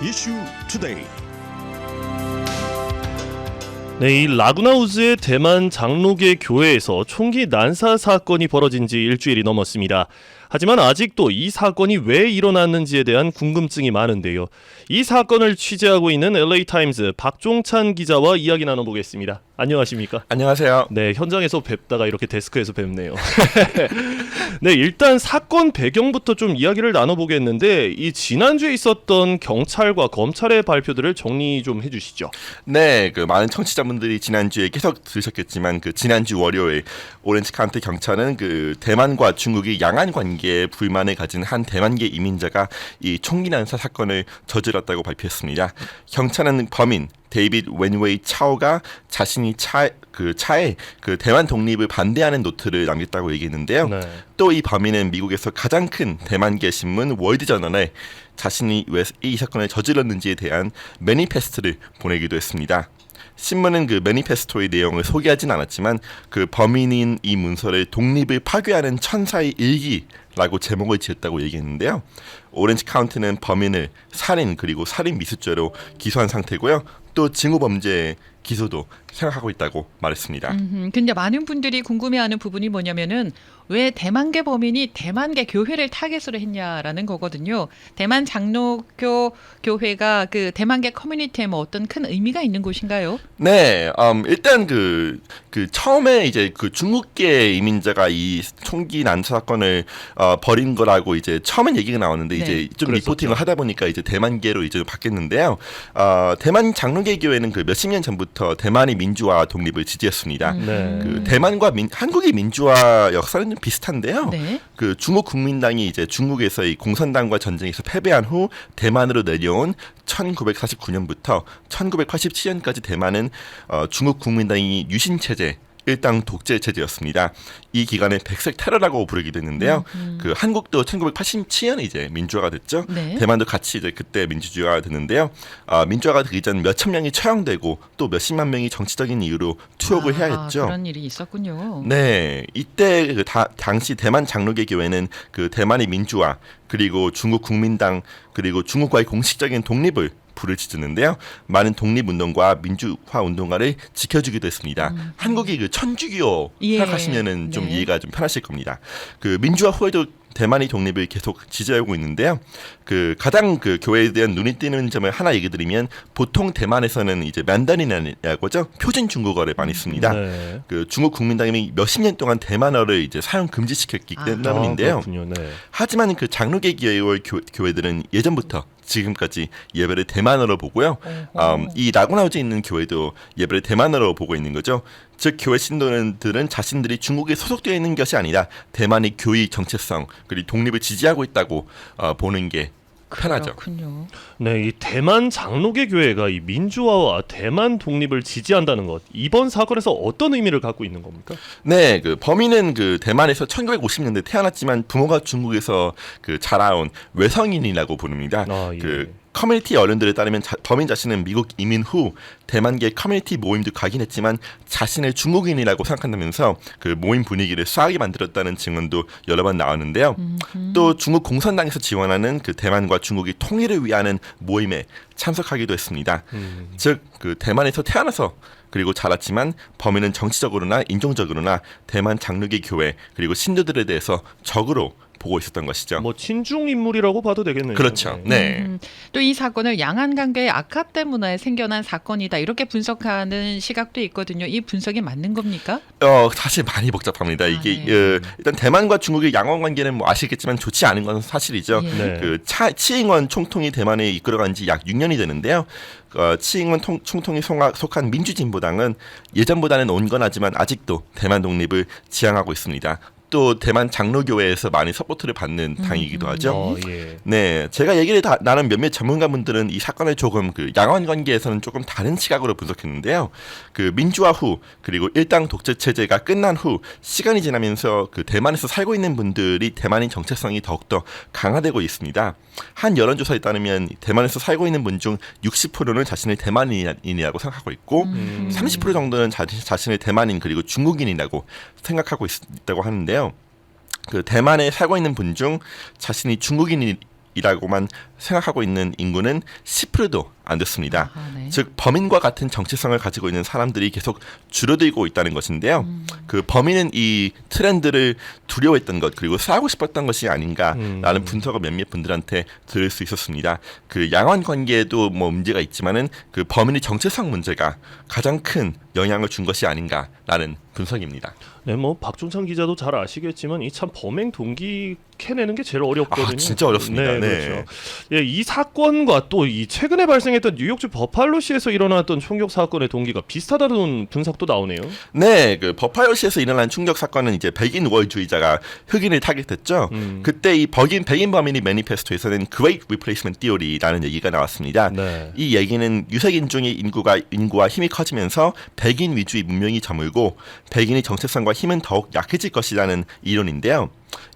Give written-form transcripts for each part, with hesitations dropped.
이슈 투데이. 네, 이 라구나우즈의 대만 장로계 교회에서 총기 난사 사건이 벌어진 지 일주일이 넘었습니다. 하지만 아직도 이 사건이 왜 일어났는지에 대한 궁금증이 많은데요. 이 사건을 취재하고 있는 LA타임즈 박종찬 기자와 이야기 나눠보겠습니다. 안녕하십니까? 안녕하세요. 네, 현장에서 뵙다가 이렇게 데스크에서 뵙네요. 네, 일단 사건 배경부터 좀 이야기를 나눠보겠는데 이 지난주에 있었던 경찰과 검찰의 발표들을 정리 좀 해주시죠. 네, 많은 청취자분들이 지난주에 계속 들으셨겠지만 지난주 월요일 오렌지 카운티 경찰은 대만과 중국이 양안 관계에 불만을 가진 한 대만계 이민자가 이 총기 난사 사건을 저질렀다고 발표했습니다. 경찰은 범인 데이빗 웬웨이 차오가 자신이 차에 대만 독립을 반대하는 노트를 남겼다고 얘기했는데요. 네. 또 이 범인은 미국에서 가장 큰 대만계 신문 월드저널에 자신이 왜 이 사건을 저질렀는지에 대한 매니페스트를 보내기도 했습니다. 신문은 매니페스토의 내용을 소개하진 않았지만 범인인 이 문서를 독립을 파괴하는 천사의 일기라고 제목을 지었다고 얘기했는데요. 오렌지 카운티는 범인을 살인 그리고 살인 미수죄로 기소한 상태고요. 또 징후범죄 기소도 생각하고 있다고 말했습니다. 근데 많은 분들이 궁금해하는 부분이 뭐냐면은 왜 대만계 범인이 대만계 교회를 타겟으로 했냐라는 거거든요. 대만 장로교 교회가 대만계 커뮤니티에 뭐 어떤 큰 의미가 있는 곳인가요? 네, 일단 처음에 이제 중국계 이민자가 이 총기 난사 사건을 벌인 거라고 이제 처음엔 얘기가 나왔는데 이제 좀 그랬었죠. 리포팅을 하다 보니까 이제 대만계로 이제 바뀌었는데요. 대만 장로계 교회는 몇십 년 전부터 대만의 민주화 독립을 지지했습니다. 네. 대만과 한국의 민주화 역사는 좀 비슷한데요. 네. 중국 국민당이 이제 중국에서 이 공산당과 전쟁에서 패배한 후 대만으로 내려온 1949년부터 1987년까지 대만은 중국 국민당이 유신 체제 일당 독재 체제였습니다. 이 기간을 백색 테러라고 부르기도 했는데요. 한국도 1987년에 이제 민주화가 됐죠. 네. 대만도 같이 이제 그때 민주주의가 됐는데요. 민주화가 되기 전 몇천 명이 처형되고 또 몇십만 명이 정치적인 이유로 투옥을 해야 했죠. 그런 일이 있었군요. 네, 이때 당시 대만 장로계 교회는 대만의 민주화 그리고 중국 국민당 그리고 중국과의 공식적인 독립을 부르짖었는데요. 많은 독립운동가 민주화 운동가를 지켜주기도 했습니다. 한국이 천주교 예. 생각하시면은 좀 네. 이해가 좀 편하실 겁니다. 민주화 후에도 대만이 독립을 계속 지지하고 있는데요. 가장 교회에 대한 눈이 띄는 점을 하나 얘기 드리면 보통 대만에서는 이제 만다린이라고 하죠. 표준 중국어를 많이 씁니다. 네. 중국 국민당이 몇십 년 동안 대만어를 이제 사용 금지시켰기 때문인데요. 그렇군요. 네. 하지만 장로계 교회들은 예전부터 지금까지 예배를 대만어로 보고요. 이 라구나우즈에 있는 교회도 예배를 대만어로 보고 있는 거죠. 즉 교회 신도들은 자신들이 중국에 소속되어 있는 것이 아니라 대만의 교의 정체성 그리고 독립을 지지하고 있다고 보는 게 편하죠. 그렇군요. 네, 이 대만 장로계 교회가 이 민주화와 대만 독립을 지지한다는 것, 이번 사건에서 어떤 의미를 갖고 있는 겁니까? 네, 범인은 대만에서 1950년대 태어났지만 부모가 중국에서 자라온 외성인이라고 부릅니다. 아, 예. 커뮤니티 어른들에 따르면 범인 자신은 미국 이민 후 대만계 커뮤니티 모임도 가긴 했지만 자신을 중국인이라고 생각한다면서 모임 분위기를 싸하게 만들었다는 증언도 여러 번 나왔는데요. 또 중국 공산당에서 지원하는 대만과 중국이 통일을 위하는 모임에 참석하기도 했습니다. 즉 대만에서 태어나서 그리고 자랐지만 범인은 정치적으로나 인종적으로나 대만 장로계 교회 그리고 신도들에 대해서 적으로 보고 있었던 것이죠. 뭐 친중 인물이라고 봐도 되겠네요. 그렇죠. 네. 또 이 사건을 양안 관계의 악화 때문에 생겨난 사건이다 이렇게 분석하는 시각도 있거든요. 이 분석이 맞는 겁니까? 사실 많이 복잡합니다. 이게 네. 일단 대만과 중국의 양원 관계는 뭐 아시겠지만 좋지 않은 건 사실이죠. 예. 네. 치잉원 총통이 대만에 이끌어간 지 약 6년이 되는데요. 치잉원 총통이 속한 민주진보당은 예전보다는 온건하지만 아직도 대만 독립을 지향하고 있습니다. 또 대만 장로교회에서 많이 서포트를 받는 당이기도 하죠. 예. 네, 제가 얘기를 나눈 몇몇 전문가분들은 이 사건을 조금 양안 관계에서는 조금 다른 시각으로 분석했는데요. 민주화 후 그리고 일당 독재 체제가 끝난 후 시간이 지나면서 대만에서 살고 있는 분들이 대만인 정체성이 더욱더 강화되고 있습니다. 한 여론조사에 따르면 대만에서 살고 있는 분 중 60%는 자신을 대만인이라고 생각하고 있고 30% 정도는 자신을 대만인 그리고 중국인이라고 생각하고 있다고 하는데요. 대만에 살고 있는 분 중 자신이 중국인이 정치성이라고만 생각하고 있는 인구는 10%도 안 됐습니다. 네. 즉 범인과 같은 정체성을 가지고 있는 사람들이 계속 줄어들고 있다는 것인데요. 그 범인은 이 트렌드를 두려워했던 것 그리고 싸우고 싶었던 것이 아닌가라는 분석을 몇몇 분들한테 들을 수 있었습니다. 그 양원 관계에도 뭐 문제가 있지만은 그 범인의 정체성 문제가 가장 큰 영향을 준 것이 아닌가라는 분석입니다. 네, 뭐 박종찬 기자도 잘 아시겠지만 이 참 범행 동기 캐내는 게 제일 어렵거든요. 아, 진짜 어렵습니다. 네, 네. 그렇죠. 예, 이 사건과 또 이 최근에 발생했던 뉴욕주 버팔로시에서 일어났던 총격 사건의 동기가 비슷하다는 분석도 나오네요. 네, 그 버팔로시에서 일어난 충격 사건은 이제 백인 우월주의자가 흑인을 타겟했죠. 그때 이 백인 범인이 매니페스토에서는 Great Replacement Theory라는 얘기가 나왔습니다. 네. 이 얘기는 유색인종의 인구와 힘이 커지면서 백인 위주의 문명이 저물고 백인의 정체성과 힘은 더욱 약해질 것이라는 이론인데요.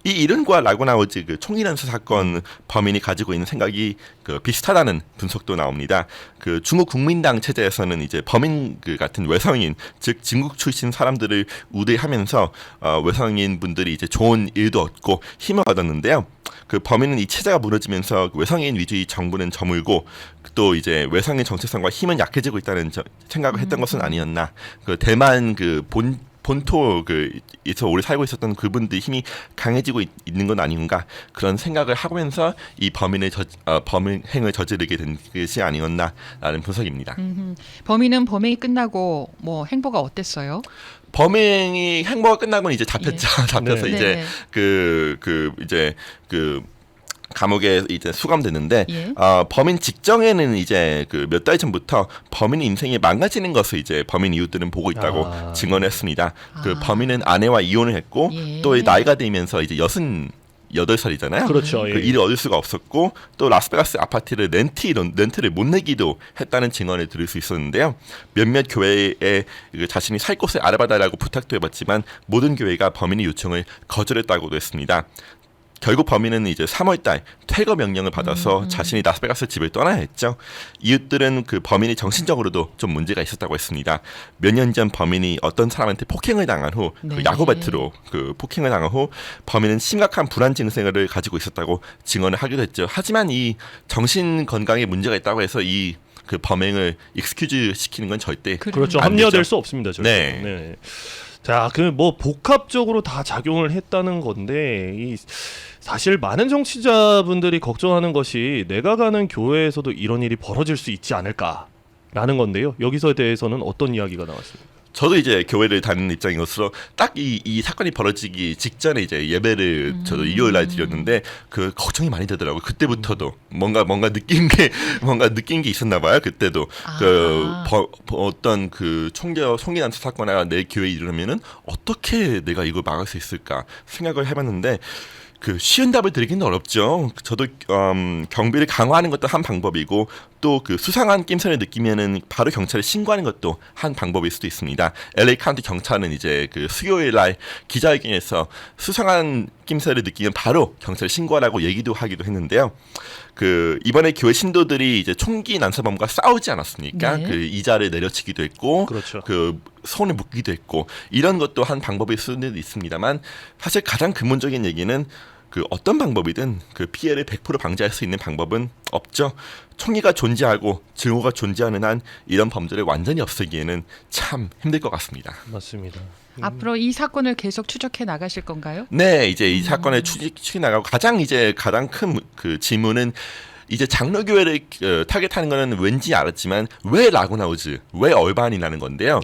이 이론과 라구나 우즈 그 총기 난사 사건 범인이 가지고 있는 생각이 그 비슷하다는 분석도 나옵니다. 그 중국 국민당 체제에서는 이제 범인 그 같은 외성인 즉 진국 출신 사람들을 우대하면서 외성인 분들이 이제 좋은 일도 얻고 힘을 얻었는데요. 그 범인은 이 체제가 무너지면서 외성인 위주의 정부는 저물고 또 이제 외성인 정체성과 힘은 약해지고 있다는 생각을 했던 것은 아니었나. 그 대만 그 본토 그에서 오래 살고 있었던 그분들 힘이 강해지고 있는 건 아닌가 그런 생각을 하면서 이 범행을 저지르게 된 것이 아니었나라는 분석입니다. 범인은 범행이 끝나고 뭐 행보가 어땠어요? 범행이 행보가 끝나고는 이제 잡혔죠. 잡혀서 네. 이제 그 감옥에 이제 수감됐는데 예. 범인 직전에는 이제 그 몇 달 전부터 범인 인생이 망가지는 것을 이제 범인 이웃들은 보고 있다고 증언했습니다. 그 범인은 아내와 이혼을 했고 예. 또 나이가 들면서 이제 68살이잖아요. 그렇죠. 그 예. 일을 얻을 수가 없었고 또 라스베가스 아파트를 렌트를 못 내기도 했다는 증언을 들을 수 있었는데요. 몇몇 교회에 자신이 살 곳을 알아봐달라고 부탁도 해봤지만 모든 교회가 범인의 요청을 거절했다고도 했습니다. 결국 범인은 이제 3월달 퇴거 명령을 받아서 자신이 라스베가스 집을 떠나야 했죠. 이웃들은 그 범인이 정신적으로도 좀 문제가 있었다고 했습니다. 몇 년 전 범인이 어떤 사람한테 폭행을 당한 후 그 네. 야구 배트로 그 폭행을 당한 후 범인은 심각한 불안 증세를 가지고 있었다고 증언을 하기도 했죠. 하지만 이 정신 건강에 문제가 있다고 해서 이 그 범행을 익스큐즈 시키는 건 절대 그렇죠. 안 합리화될 되죠. 수 없습니다. 절대. 네. 네. 자, 그 뭐 복합적으로 다 작용을 했다는 건데 이 사실 많은 정치자분들이 걱정하는 것이 내가 가는 교회에서도 이런 일이 벌어질 수 있지 않을까라는 건데요. 여기서에 대해서는 어떤 이야기가 나왔습니까? 저도 이제 교회를 다니는 입장으로서 딱 이 사건이 벌어지기 직전에 이제 예배를 저도 일요일 날 드렸는데 그 걱정이 많이 되더라고요. 그때부터도 뭔가 느낀 게 있었나 봐요. 그때도 어떤 그 총기 난사 사건이나 내 교회에 이르면은 어떻게 내가 이걸 막을 수 있을까 생각을 해봤는데 그 쉬운 답을 드리기는 어렵죠. 저도 경비를 강화하는 것도 한 방법이고 또 그 수상한 낌새를 느끼면은 바로 경찰에 신고하는 것도 한 방법일 수도 있습니다. LA 카운티 경찰은 이제 그 수요일 날 기자회견에서 수상한 낌새를 느끼면 바로 경찰에 신고하라고 얘기도 하기도 했는데요. 그 이번에 교회 신도들이 이제 총기 난사범과 싸우지 않았습니까? 네. 그 이자를 내려치기도 했고, 그렇죠. 그 손을 묶기도 했고 이런 것도 한 방법일 수는 있습니다만 사실 가장 근본적인 얘기는 그 어떤 방법이든 그 피해를 100% 방지할 수 있는 방법은 없죠. 총기가 존재하고 증오가 존재하는 한 이런 범죄를 완전히 없애기에는 참 힘들 것 같습니다. 맞습니다. 앞으로 이 사건을 계속 추적해 나가실 건가요? 네, 이제 이 사건을 추진해 나가고 가장 큰 그 질문은 이제 장로교회를 타겟하는 거는 왠지 알았지만 왜 라구나 우즈, 왜 얼반이라는 건데요.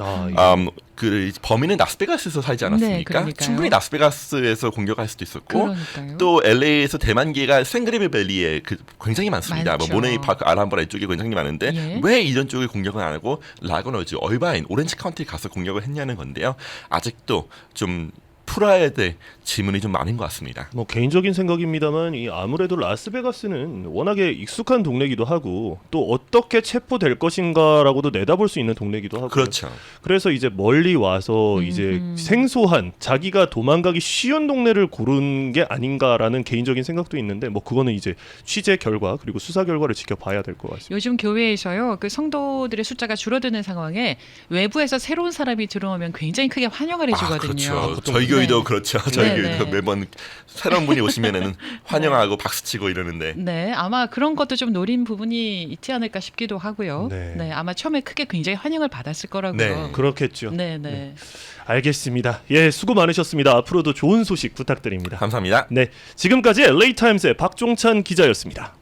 그 범인은 라스베가스에서 살지 않았습니까? 네, 그러니까요. 충분히 라스베가스에서 공격할 수도 있었고 그러니까요. 또 LA에서 대만계가 샌그리빌 밸리에 굉장히 많습니다. 많죠. 뭐 모네이 파크, 아람브라 이쪽에 굉장히 많은데 예. 왜 이런 쪽에 공격을 안 하고 라구나 우즈, 얼바인, 오렌지 카운티에 가서 공격을 했냐는 건데요. 아직도 좀 풀어야 될 질문이 좀 많은 것 같습니다. 뭐 개인적인 생각입니다만 이 아무래도 라스베가스는 워낙에 익숙한 동네기도 하고 또 어떻게 체포될 것인가라고도 내다볼 수 있는 동네기도 하고 그렇죠. 그래서 이제 멀리 와서 이제 생소한 자기가 도망가기 쉬운 동네를 고른 게 아닌가라는 개인적인 생각도 있는데 뭐 그거는 이제 취재 결과 그리고 수사 결과를 지켜봐야 될 것 같습니다. 요즘 교회에서요, 그 성도들의 숫자가 줄어드는 상황에 외부에서 새로운 사람이 들어오면 굉장히 크게 환영을 해주거든요. 그렇죠. 보통 저희 교회도 저희도 그렇죠. 저희 네, 교회도 네. 매번 새로운 분이 오시면은 환영하고 박수치고 이러는데 네, 아마 그런 것도 좀 노린 부분이 있지 않을까 싶기도 하고요. 네. 네, 아마 처음에 크게 굉장히 환영을 받았을 거라고요. 네. 그렇겠죠. 네, 네. 알겠습니다. 예, 수고 많으셨습니다. 앞으로도 좋은 소식 부탁드립니다. 감사합니다. 네, 지금까지 LA 타임스의 박종찬 기자였습니다.